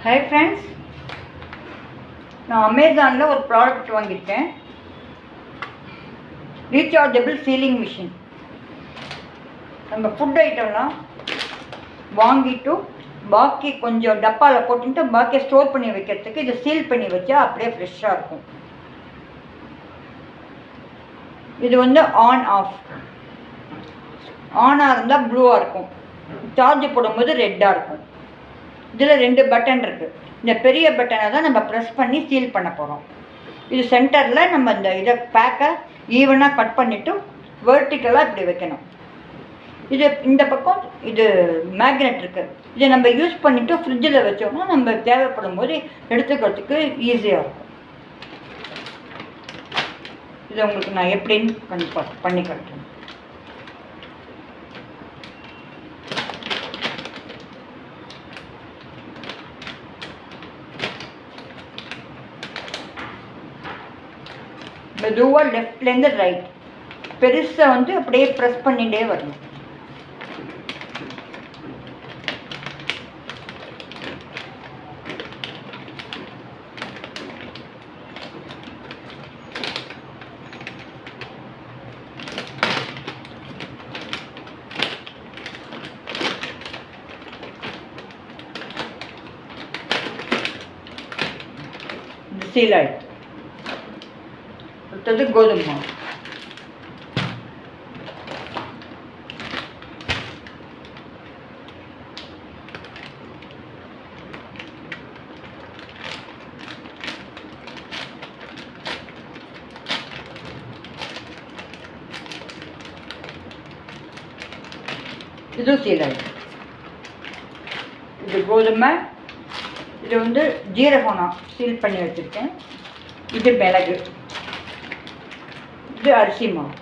Hi friends, நான் அமேசானில் ஒரு ப்ராடக்ட் வாங்கியிருக்கேன். Rechargeable sealing machine. நம்ம ஃபுட் ஐட்டம்லாம் வாங்கிட்டு பாக்கி கொஞ்சம் டப்பாவில் போட்டுட்டு பாக்கியை ஸ்டோர் பண்ணி வைக்கிறதுக்கு இதை சீல் பண்ணி வச்சா அப்படியே ஃப்ரெஷ்ஷாக இருக்கும். இது ஆன் ஆஃப். ஆனாக இருந்தால் ப்ளூவாக இருக்கும், சார்ஜ் போடும்போது ரெட்டாக இருக்கும். இதில் 2 பட்டன் இருக்குது. இந்த பெரிய பட்டனை தான் நம்ம ப்ரெஸ் பண்ணி சீல் பண்ண போகிறோம். இது சென்டரில் நம்ம இதை பேக்கை ஈவனாக கட் பண்ணிவிட்டு வெர்டிக்கலாக இப்படி வைக்கணும். இந்த பக்கம் இது மேக்னெட் இருக்குது. இதை நம்ம யூஸ் பண்ணிவிட்டு ஃப்ரிட்ஜில் வச்சோம்னா நம்ம தேவைப்படும் போது எடுத்துக்கிறதுக்கு ஈஸியாக இருக்கும். இதை உங்களுக்கு நான் எப்படின்னு பண்ணி காட்டுறேன். மெதுவாக லெஃப்ட்லேருந்து ரைட் பெருசாக அப்படியே ப்ரெஸ் பண்ணிகிட்டே வரணும். சீல் ஆயிடுச்சு. அடுத்தது கோதுமை மாவு. இது சீல் ஆயிடுச்சு. இது கோதுமை. இது ஜீரகம் நான் சீல் பண்ணி வச்சுருக்கேன். இது மிளகு. இது அரிசி மாவு.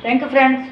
Thank you friends.